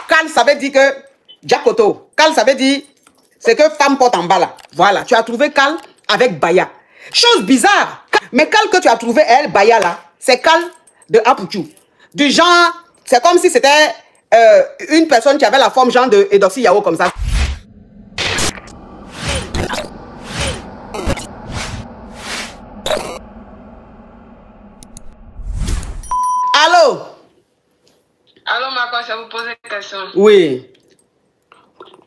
Cal, ça veut dire que... Jacoto. Cal, ça veut dire... C'est que femme porte en bas là. Voilà, tu as trouvé Cal avec Baya. Chose bizarre. Mais Cal que tu as trouvé, elle, Baya là, c'est Cal de Apuchu. Du genre, c'est comme si c'était une personne qui avait la forme genre de Edoxy Yao comme ça. Allô? Allô, Marco, je vais vous poser une question. Oui.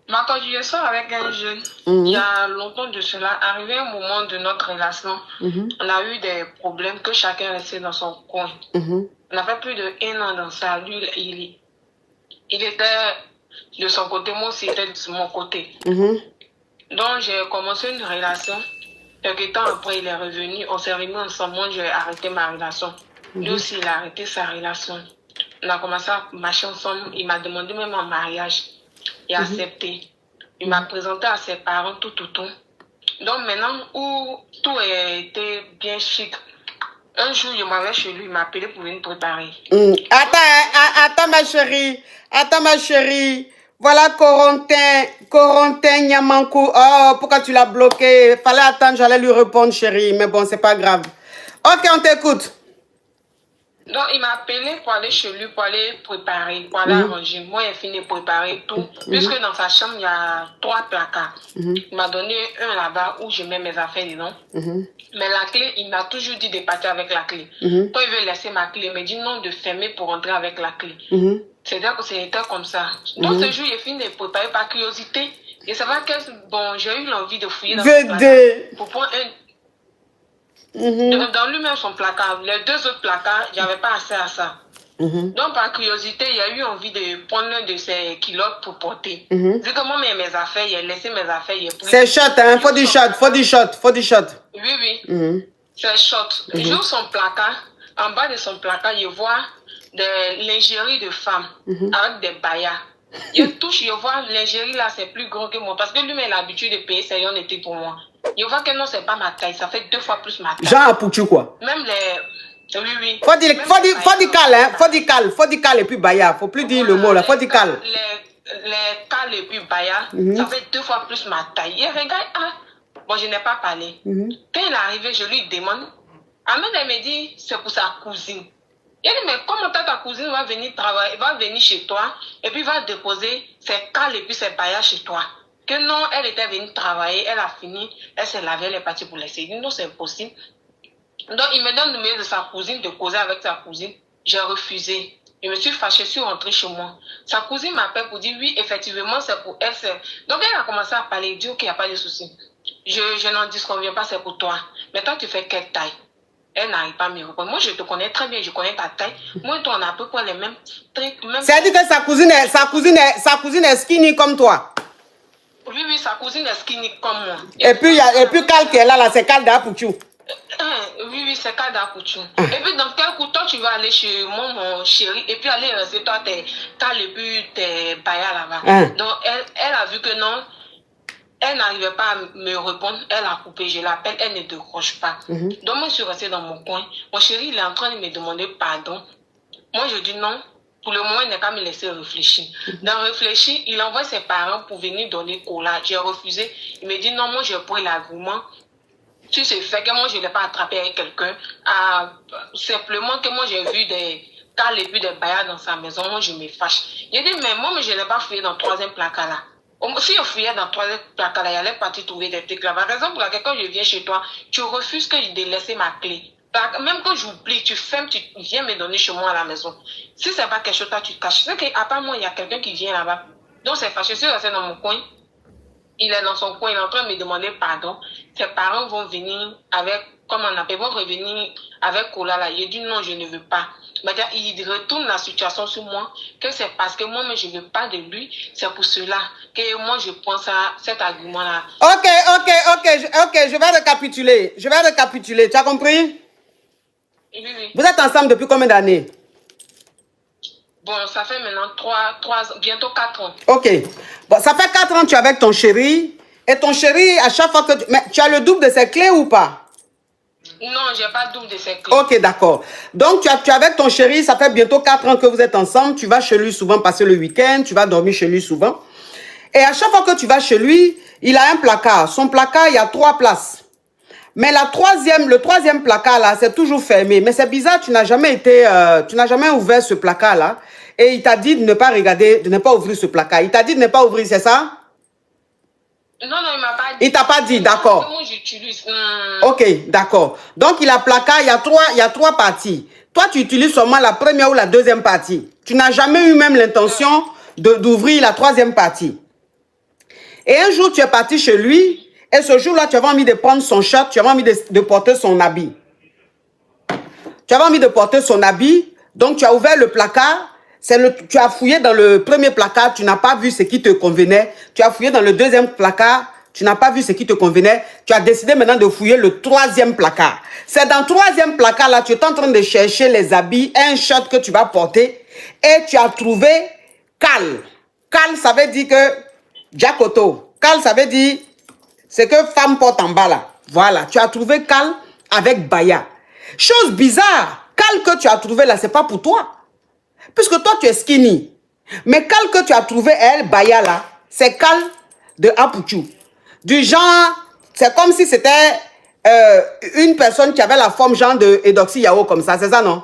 Marco, je sors avec un jeune. Il y a longtemps de cela, arrivé un moment de notre relation, on a eu des problèmes que chacun restait dans son coin. On a fait plus de 1 an dans ça. Lui, il était de son côté, moi aussi, j'étais de mon côté. Donc, j'ai commencé une relation. Quelques temps après, il est revenu. On s'est remis ensemble. Moi, j'ai arrêté ma relation. Lui aussi, il a arrêté sa relation. On a commencé à marcher ensemble. Il m'a demandé même en mariage. Il a accepté. Il m'a présenté à ses parents, tout. Donc maintenant, où tout était bien chic, un jour, je m'avais chez lui, il m'a appelé pour venir préparer. Attends, ma chérie. Attends, ma chérie. Voilà Corentin Nyamankou. Oh, pourquoi tu l'as bloqué? Fallait attendre, j'allais lui répondre, chérie. Mais bon, c'est pas grave. Ok, on t'écoute. Donc, il m'a appelé pour aller chez lui, pour aller préparer, pour aller arranger. Moi, j'ai fini de préparer tout. Puisque dans sa chambre, il y a 3 placards. Il m'a donné un là-bas où je mets mes affaires dedans. Mais la clé, il m'a toujours dit de partir avec la clé. Quand il veut laisser ma clé, il me dit non de fermer pour rentrer avec la clé. C'est-à-dire que c'était comme ça. Donc, ce jour, j'ai fini de préparer par curiosité. Et ça va que, bon, j'ai eu l'envie de fouiller dans le placard pour prendre un... Dans lui-même son placard, les 2 autres placards, j'avais pas assez à ça. Donc par curiosité, il a eu envie de prendre l'un de ses culottes pour porter. Vu que moi mes affaires, il a laissé mes affaires. C'est shot, hein, faut du shot. Oui. C'est shot. J'ouvre son placard, en bas de son placard, je vois des lingeries de femmes avec des bayas. Je touche, je vois l'ingérie là, c'est plus gros que moi. Parce que lui-même, il a l'habitude de payer ses yon été pour moi. Je vois que non, c'est pas ma taille. Ça fait 2 fois plus ma taille. Jean Apoutu, quoi. Même les... Oui. Faut dire cal, hein. Faut dire cal et puis baya. Faut plus dire le mot là. Faut dire cal. Les cal et puis baya, ça fait 2 fois plus ma taille. Et regarde, bon, je n'ai pas parlé. Quand il est arrivé, je lui demande. Ahmed, elle me dit, c'est pour sa cousine. Il dit, mais comment ta cousine va venir travailler, va venir chez toi et puis va déposer ses cales et puis ses paillas chez toi? Que non, elle était venue travailler, elle a fini, elle s'est lavée, elle est partie pour laisser. Il dit, non, c'est impossible. Donc, il me donne le numéro de sa cousine, de causer avec sa cousine. J'ai refusé. Je me suis fâchée, je suis rentrée chez moi. Sa cousine m'appelle pour dire, oui, effectivement, c'est pour elle. Donc, elle a commencé à parler, dit, ok, il n'y a pas de souci. Je n'en disconviens pas, c'est pour toi. Mais toi, tu fais quelle taille? Elle n'arrive pas à me répondre. Moi, je te connais très bien, je connais ta taille. Moi et toi, on a à peu près les mêmes trucs. C'est-à-dire que sa cousine est skinny comme toi. Oui, sa cousine est skinny comme moi. Et puis Cal qui est là, c'est Cal d'Apoutu. Oui, c'est Cal d'Apoutu. Et puis, dans quel coup, toi, tu vas aller chez moi, mon chéri, et puis aller rester toi, tes Cal et puis tes bayas là-bas. Donc, elle a vu que non. Elle n'arrivait pas à me répondre, elle a coupé, je l'appelle, elle ne décroche pas. Donc moi je suis restée dans mon coin. Mon chéri, il est en train de me demander pardon. Moi je dis non, pour le moment il n'a qu'à me laisser réfléchir. Dans réfléchir, il envoie ses parents pour venir donner cola. J'ai refusé, il me dit non, moi j'ai pris l'argument. Si c'est fait que moi je ne l'ai pas attrapé avec quelqu'un, simplement que moi j'ai vu des cales et puis des bayas dans sa maison, moi je me fâche. Il dit mais moi je ne l'ai pas fouillé dans le 3e placard là. Si je fouillais dans 3 placards, il allait partir trouver des trucs là. Par exemple, pour laquelle quand je viens chez toi, tu refuses que je te laisse ma clé. Même quand j'oublie, tu fermes, tu viens me donner chez moi à la maison. Si c'est pas quelque chose, toi, tu caches. C'est qu'à part moi, il y a quelqu'un qui vient là-bas. Donc, c'est fâché. Je suis resté dans mon coin. Il est dans son coin, il est en train de me demander pardon. Ses parents vont venir avec, comme on appelle, vont revenir avec Cola là. Il dit non, je ne veux pas. Mais il retourne la situation sur moi, que c'est parce que moi, mais je ne veux pas de lui. C'est pour cela que moi, je prends cet argument-là. Ok, je vais récapituler. Tu as compris? Oui. Vous êtes ensemble depuis combien d'années? Bon, ça fait maintenant 3 bientôt 4 ans. Ok. Bon, ça fait 4 ans que tu es avec ton chéri. Et ton chéri, à chaque fois que... Mais tu as le double de ses clés ou pas? Non, j'ai pas double de ses clés. Ok, d'accord. Donc, tu es avec ton chéri, ça fait bientôt 4 ans que vous êtes ensemble. Tu vas chez lui souvent passer le week-end, tu vas dormir chez lui souvent. Et à chaque fois que tu vas chez lui, il a un placard. Son placard, il y a 3 places. Mais le troisième placard là, c'est toujours fermé. Mais c'est bizarre, tu n'as jamais ouvert ce placard là. Et il t'a dit de ne pas regarder, de ne pas ouvrir ce placard. Il t'a dit de ne pas ouvrir, c'est ça? Non, non, il m'a pas dit. Il t'a pas dit, d'accord. Moi, j'utilise. Ok, d'accord. Donc, il a placard, il y a trois parties. Toi, tu utilises seulement la première ou la deuxième partie. Tu n'as jamais eu même l'intention d'ouvrir la troisième partie. Et un jour, tu es parti chez lui. Et ce jour-là, tu avais envie de prendre son short, tu avais envie de porter son habit. Tu avais envie de porter son habit. Donc, tu as ouvert le placard. Tu as fouillé dans le premier placard, tu n'as pas vu ce qui te convenait. Tu as fouillé dans le deuxième placard, tu n'as pas vu ce qui te convenait. Tu as décidé maintenant de fouiller le troisième placard. C'est dans le troisième placard là, tu es en train de chercher les habits, un short que tu vas porter. Et tu as trouvé Cal. Cal, ça veut dire que Jacoto. Cal, ça veut dire c'est que femme porte en bas là. Voilà, tu as trouvé Cal avec Baya. Chose bizarre, Cal que tu as trouvé là, c'est pas pour toi. Puisque toi, tu es skinny. Mais Cal que tu as trouvé, elle, Baya là, c'est Cal de Apuchu. Du genre, c'est comme si c'était une personne qui avait la forme genre de Edoxy Yao comme ça, c'est ça, non?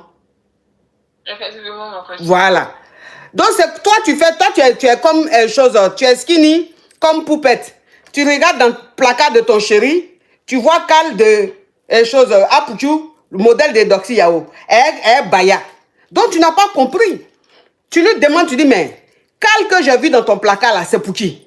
Effectivement, ma frère. Voilà. Donc, toi, tu es comme tu es skinny, comme poupette. Tu regardes dans le placard de ton chéri, tu vois Cal de Apuchu, le modèle d'Edoxy Yao. Elle est Baya. Donc, tu n'as pas compris. Tu lui demandes, tu dis, mais Cal que j'ai vu dans ton placard là, c'est pour qui?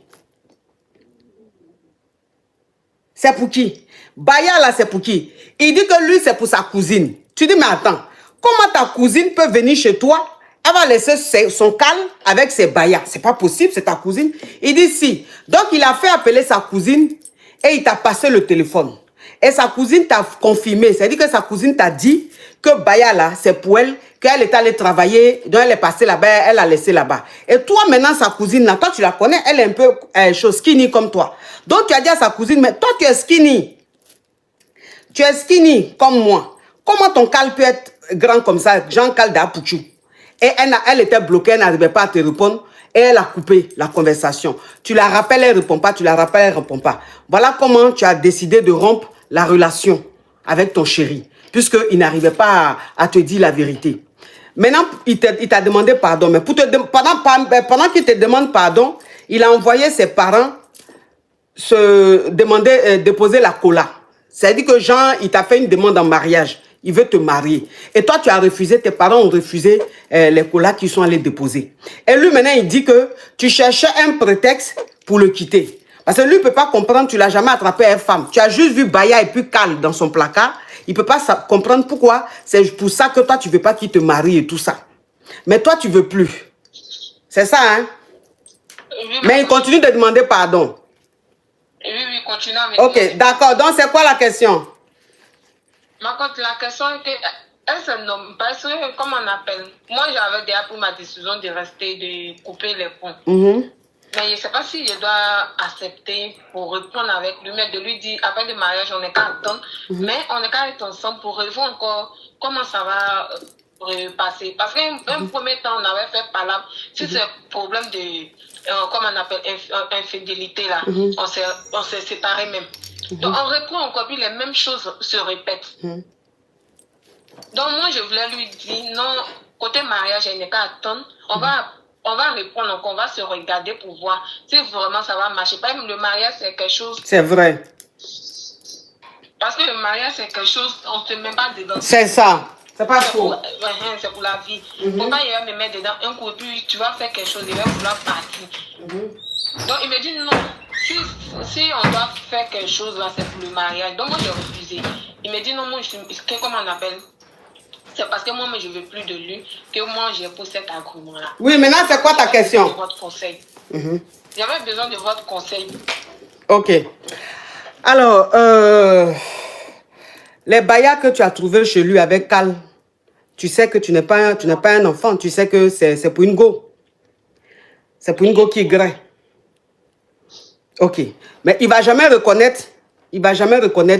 C'est pour qui? Baya là, c'est pour qui? Il dit que lui, c'est pour sa cousine. Tu dis, mais attends, comment ta cousine peut venir chez toi? Elle va laisser son Cal avec ses Baya. C'est pas possible, c'est ta cousine. Il dit, si. Donc, il a fait appeler sa cousine et il t'a passé le téléphone. Et sa cousine t'a confirmé. C'est-à-dire que sa cousine t'a dit que Baya là, c'est pour elle, qu'elle est allée travailler, donc elle est passée là-bas, elle l'a laissé là-bas. Et toi, maintenant, sa cousine là, toi, tu la connais, elle est un peu skinny comme toi. Donc, tu as dit à sa cousine, mais toi, tu es skinny. Tu es skinny comme moi. Comment ton Cal peut être grand comme ça, Jean Cal d'Apuchu? Et elle était bloquée, elle n'arrivait pas à te répondre. Et elle a coupé la conversation. Tu la rappelles, elle ne répond pas. Tu la rappelles, elle ne répond pas. Voilà comment tu as décidé de rompre la relation avec ton chéri. Puisqu'il n'arrivait pas à te dire la vérité. Maintenant, il t'a demandé pardon. Mais pendant qu'il te demande pardon, il a envoyé ses parents déposer la cola. C'est-à-dire que Jean, il t'a fait une demande en mariage. Il veut te marier. Et toi, tu as refusé, tes parents ont refusé les colas qui sont allés déposer. Et lui, maintenant, il dit que tu cherchais un prétexte pour le quitter. Parce que lui, il ne peut pas comprendre, tu ne l'as jamais attrapé à une femme. Tu as juste vu Baya et puis Cal dans son placard. Il ne peut pas comprendre pourquoi. C'est pour ça que toi, tu ne veux pas qu'il te marie et tout ça. Mais toi, tu ne veux plus. C'est ça, hein? Oui, mais il continue de demander pardon. Oui, continue à me Ok, d'accord. Donc, c'est quoi la question? Ma contre, la question est que, elle se nomme, parce que, comment on appelle? Moi, j'avais déjà pris ma décision de rester, de couper les ponts. Mais je ne sais pas si je dois accepter pour reprendre avec lui, mais de lui dire, après le mariage, on n'est qu'à attendre, mais on n'est qu'à être ensemble pour revoir encore comment ça va repasser. Parce qu'un premier temps, on avait fait palabre, si c'est problème de, comment on appelle, infidélité, là, on s'est séparés même. Donc, on reprend encore, puis les mêmes choses se répètent. Donc, moi, je voulais lui dire, non, côté mariage, il n'est qu'à attendre, on va reprendre, donc on va se regarder pour voir si vraiment ça va marcher. Pas même le mariage, c'est quelque chose... C'est vrai. Parce que le mariage, c'est quelque chose, on ne se met pas dedans. C'est ça. C'est pas faux. C'est pour la vie. Faut pas y aller me mettre dedans un coup, puis tu vas faire quelque chose, il va vouloir partir. Donc, il me dit non. Si on doit faire quelque chose, là, c'est pour le mariage. Donc, moi, j'ai refusé. Il me dit non, moi, comment on appelle? C'est parce que moi, je ne veux plus de lui que moi, j'ai posé cet argument-là. Oui, maintenant, c'est quoi ta question? Votre conseil. J'avais besoin de votre conseil. Ok. Alors, les bayas que tu as trouvés chez lui avec Cal, tu sais que tu n'es pas un enfant. Tu sais que c'est pour une go. C'est pour une go qui est grain. Ok. Mais il ne va jamais reconnaître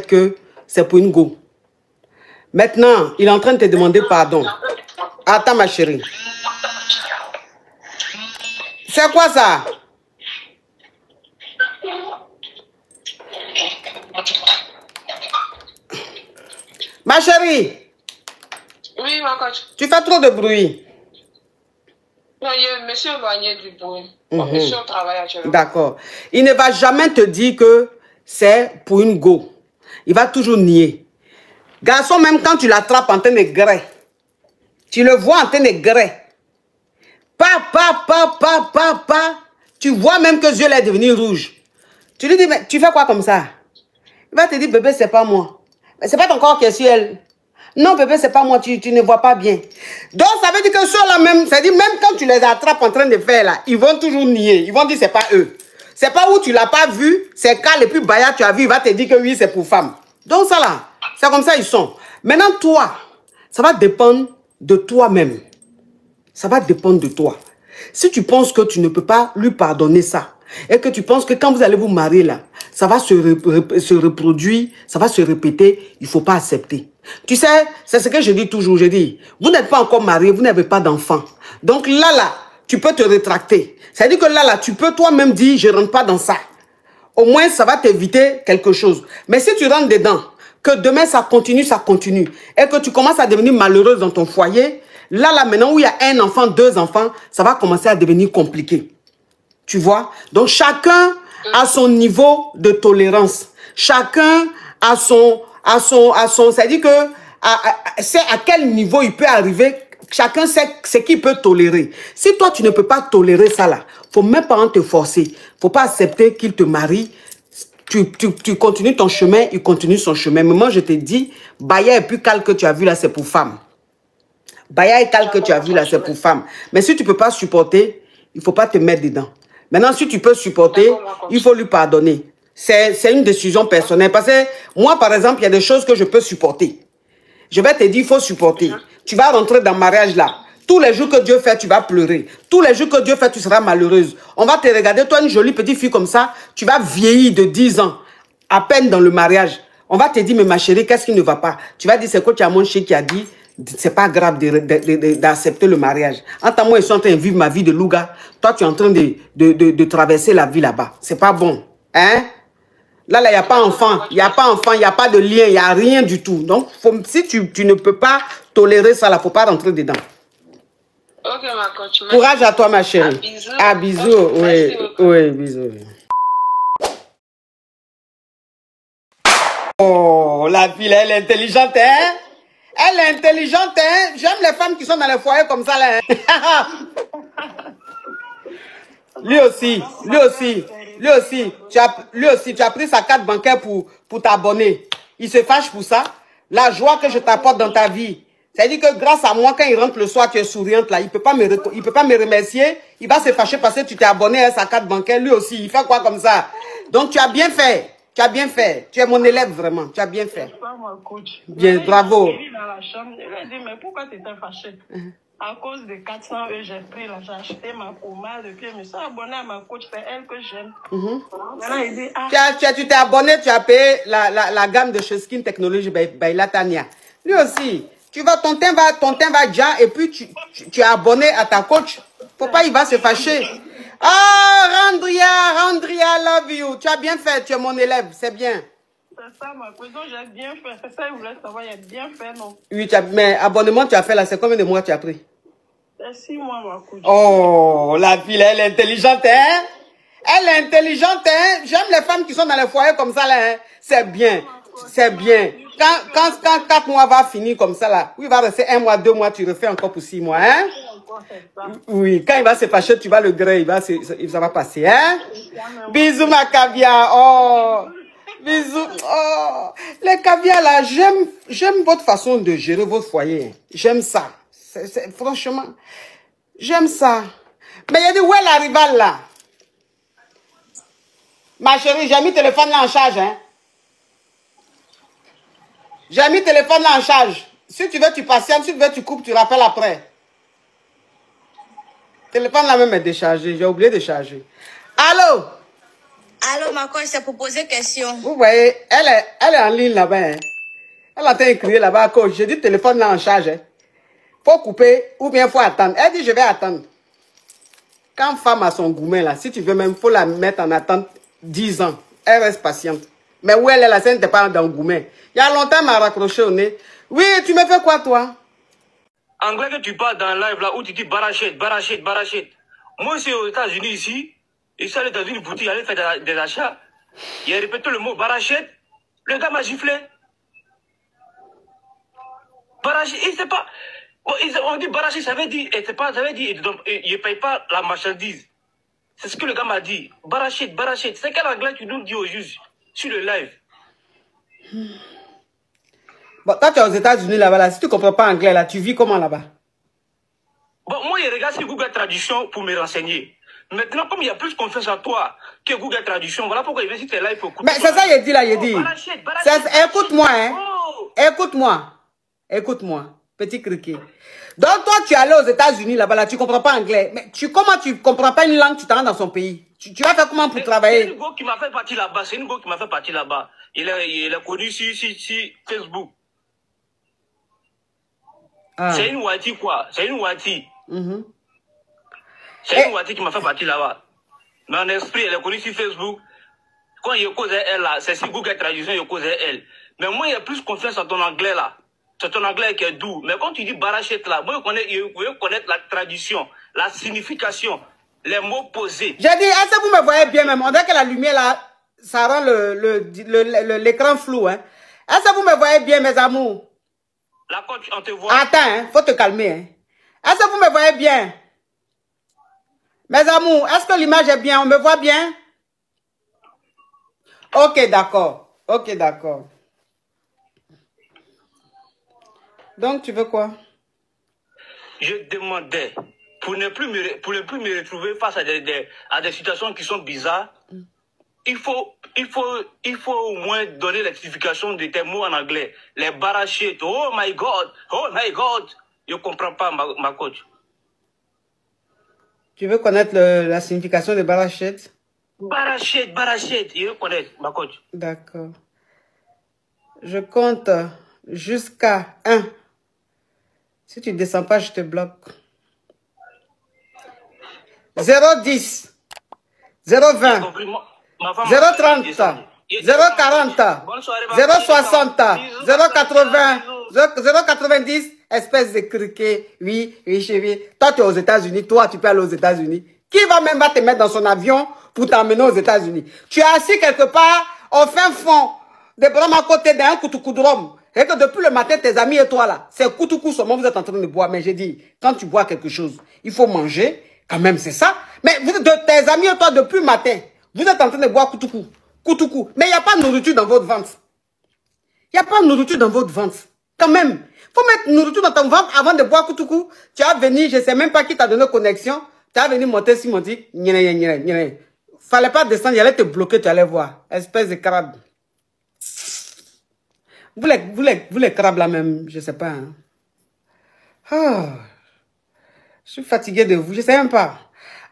que c'est pour une go. Maintenant, il est en train de te demander pardon. Attends, ma chérie. C'est quoi ça? Ma chérie. Oui, ma coach. Tu fais trop de bruit. Non, monsieur éloigné du bruit. Monsieur au travail actuellement. D'accord. Il ne va jamais te dire que c'est pour une go. Il va toujours nier. Garçon, même quand tu l'attrapes en train de grès, tu le vois en train de grès. Tu vois même que les yeux est devenu rouge. Tu lui dis, mais tu fais quoi comme ça? Il va te dire, bébé, c'est pas moi. Mais c'est pas ton corps qui est sur elle. Non, bébé, c'est pas moi, tu ne vois pas bien. Donc, ça veut dire que ceux-là même, ça dit même quand tu les attrapes en train de faire là, ils vont toujours nier. Ils vont dire, c'est pas eux. C'est pas où tu l'as pas vu, c'est quand le plus Baya tu as vu, il va te dire que oui, c'est pour femme. Donc, ça là, c'est comme ça ils sont. Maintenant, toi, ça va dépendre de toi-même. Ça va dépendre de toi. Si tu penses que tu ne peux pas lui pardonner ça, et que tu penses que quand vous allez vous marier là, ça va se reproduire, ça va se répéter, il ne faut pas accepter. Tu sais, c'est ce que je dis toujours, je dis, vous n'êtes pas encore marié, vous n'avez pas d'enfant. Donc là, tu peux te rétracter. C'est-à-dire que là, tu peux toi-même dire, je ne rentre pas dans ça. Au moins, ça va t'éviter quelque chose. Mais si tu rentres dedans, que demain ça continue, et que tu commences à devenir malheureuse dans ton foyer, là, maintenant où il y a un enfant, 2 enfants, ça va commencer à devenir compliqué. Tu vois? Donc, chacun a son niveau de tolérance. Chacun a son c'est-à-dire que c'est à quel niveau il peut arriver. Chacun sait ce qu'il peut tolérer. Si toi, tu ne peux pas tolérer ça là, faut même pas te forcer. Faut pas accepter qu'il te marie. Tu continues ton chemin, il continue son chemin. Mais moi, je te dis, Baya est plus calme que tu as vu là, c'est pour femme. Baya est calme que tu as vu là, c'est pour femme. Mais si tu ne peux pas supporter, il ne faut pas te mettre dedans. Maintenant, si tu peux supporter, il faut lui pardonner. C'est une décision personnelle. Parce que moi, par exemple, il y a des choses que je peux supporter. Je vais te dire, il faut supporter. Tu vas rentrer dans le mariage là. Tous les jours que Dieu fait, tu vas pleurer. Tous les jours que Dieu fait, tu seras malheureuse. On va te regarder, toi, une jolie petite fille comme ça, tu vas vieillir de 10 ans, à peine dans le mariage. On va te dire, mais ma chérie, qu'est-ce qui ne va pas? Tu vas dire, c'est quoi, tu as mon chéri qui a dit, c'est pas grave d'accepter le mariage. Entre moi, ils sont en train de vivre ma vie de louga. Toi, tu es en train de traverser la vie là-bas. C'est pas bon. Hein? Là, il n'y a pas enfant. Il n'y a pas enfant, il n'y a pas de lien, il n'y a rien du tout. Donc, si tu ne peux pas tolérer ça, il ne faut pas rentrer dedans. Ok, ma coach. Courage à toi, ma chérie. À bisous. Oui, bisous. Oh, la fille, elle est intelligente, hein? Elle est intelligente, hein? J'aime les femmes qui sont dans les foyers comme ça, là. Hein? Lui aussi, tu as pris sa carte bancaire pour t'abonner. Il se fâche pour ça. La joie que je t'apporte dans ta vie. C'est-à-dire que grâce à moi, quand il rentre le soir, tu es souriante là. Il peut pas me remercier. Il va se fâcher parce que tu t'es abonné à sa carte bancaire. Lui aussi, il fait quoi comme ça? Donc, tu as bien fait. Tu as bien fait. Tu es mon élève, vraiment. Tu as bien fait. Bien, bravo. Il dans la chambre. Il a dit, mais pourquoi tu étais fâché? À cause de 400 €, j'ai pris là, j'ai acheté ma pommade, et puis je me suis abonné à ma coach, c'est elle que j'aime. Maintenant, il dit, ah. Tu t'es abonné, tu as payé la gamme de chez Skin Technology by Latania. Lui aussi, ton teint va déjà, et puis tu es abonné à ta coach. Faut pas, il va se fâcher. Ah, Randria, love you. Tu as bien fait, tu es mon élève, c'est bien. C'est ça, ma coach, j'ai bien fait. C'est ça, il voulait savoir, il a bien fait, non? Oui, mais abonnement, tu as fait là, c'est combien de mois tu as pris? C'est 6 mois, ma coach. Oh, la fille, elle est intelligente, hein? Elle est intelligente, hein? J'aime les femmes qui sont dans les foyers comme ça, là, hein? C'est bien, c'est bien. Quand 4 mois va finir comme ça, là, oui, il va rester 1 mois, 2 mois, tu refais encore pour 6 mois, hein? Oui, quand il va se fâcher, tu vas le gré, ça va passer, hein? Bisous, ma caviar, oh! Bisous. Oh, les caviars là, j'aime votre façon de gérer votre foyer. J'aime ça. Franchement, j'aime ça. Mais il a dit, où est la rivale là? Ma chérie, j'ai mis le téléphone là en charge. Hein? J'ai mis le téléphone là en charge. Si tu veux, tu patientes. Si tu veux, tu coupes, tu rappelles après. Le téléphone là même est déchargé. J'ai oublié de charger. Allô? Allô, ma coach, c'est pour poser question. Vous voyez, elle est en ligne là-bas. Hein. Elle a écrit là-bas à coach. J'ai dit téléphone là en charge. Hein. Faut couper ou bien faut attendre. Elle dit je vais attendre. Quand femme a son gourmet là, si tu veux même, faut la mettre en attente 10 ans. Elle reste patiente. Mais où elle est là, c'est pas dans le gourmet. Il y a longtemps, elle m'a raccroché au nez. Oui, tu me fais quoi toi? Anglais que tu parles dans le live là où tu dis barachette, barachette, barachette. Moi, c'est aux États-Unis ici. Il s'est allé dans une boutique, il allait faire des achats. Il a répété le mot barachette. Le gars m'a giflé. Barachette, il sait pas. On dit barachette, ça veut dire, ça veut dire, il ne paye pas la marchandise. C'est ce que le gars m'a dit. Barachette, barachette. C'est quel anglais tu nous dis au juge sur le live? Bon, toi, tu es aux États-Unis là-bas, là. Si tu ne comprends pas anglais, là, tu vis comment là-bas? Bon, moi, je regarde sur Google Traduction pour me renseigner. Maintenant, comme il y a plus confiance en toi que Google Traduction, voilà pourquoi il vient sur tes lives pour mais c'est ça, il dit là, il dit. Écoute-moi, hein. Écoute-moi. Écoute-moi, petit criquet. Donc, toi, tu es allé aux États-Unis là-bas, là, tu ne comprends pas anglais. Mais comment tu ne comprends pas une langue, tu te rends dans son pays? Tu vas faire comment pour travailler? C'est une go qui m'a fait partir là-bas. C'est une go qui m'a fait partir là-bas. Il est connu sur Facebook. Ah. C'est une Wati, quoi. C'est une Wati. C'est une Wati qui m'a fait partir là-bas. Mais en esprit, elle est connue sur Facebook. Quand il cause elle là, c'est sur Google Traduction, il cause elle. Mais moi, il y a plus confiance en ton anglais là. C'est ton anglais qui est doux. Mais quand tu dis barachette là, moi, je veux connaître la traduction, la signification, les mots posés. J'ai dit, est-ce que vous me voyez bien même? On dirait que la lumière là, ça rend l'écran flou. Hein? Est-ce que vous me voyez bien, mes amours? La coach, on te voit. Attends, hein, faut te calmer. Hein. Est-ce que vous me voyez bien? Mes amours, est-ce que l'image est bien? On me voit bien? Ok, d'accord. Ok, d'accord. Donc, tu veux quoi? Je demandais, pour ne plus me retrouver face à des situations qui sont bizarres, il faut au moins donner l'explication de tes mots en anglais. Les barachets, oh my God, je ne comprends pas, ma coach. Tu veux connaître la signification de barachette? Barachette, je veux connaître, ma coach. D'accord. Je compte jusqu'à 1. Si tu ne descends pas, je te bloque. 0,10, 0,20, 0,30, 0,40, 0,60, 0,80, 0,90, espèce de criquet, oui, chérie. Toi, tu es aux États-Unis, toi, tu peux aller aux États-Unis. Qui va même te mettre dans son avion pour t'emmener aux États-Unis? Tu es assis quelque part, au fin fond, de Brahma à côté d'un Koutoukoudrom. Et que depuis le matin, tes amis et toi là, c'est Koutoukou seulement vous êtes en train de boire. Mais j'ai dit, quand tu bois quelque chose, il faut manger. Quand même, c'est ça. Mais vous, tes amis et toi, depuis le matin, vous êtes en train de boire Koutoukou. Koutoukou. Mais il n'y a pas de nourriture dans votre ventre. Il n'y a pas de nourriture dans votre ventre. Quand même. Il faut mettre nourriture dans ton ventre avant de boire Koutoukou. Tu vas venir, je ne sais même pas qui t'a donné connexion. Tu vas venir monter sur mon dit. Fallait pas descendre, il allait te bloquer, tu allais voir. Espèce de crabe. Vous les crabes là même, je ne sais pas. Hein. Oh, je suis fatigué de vous, je ne sais même pas.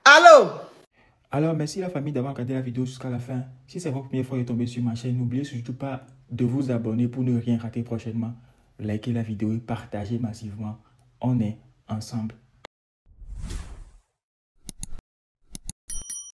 Allô? Alors, merci la famille d'avoir regardé la vidéo jusqu'à la fin. Si c'est votre première fois de tomber sur ma chaîne, n'oubliez surtout pas de vous abonner pour ne rien rater prochainement. Likez la vidéo et partagez massivement. On est ensemble.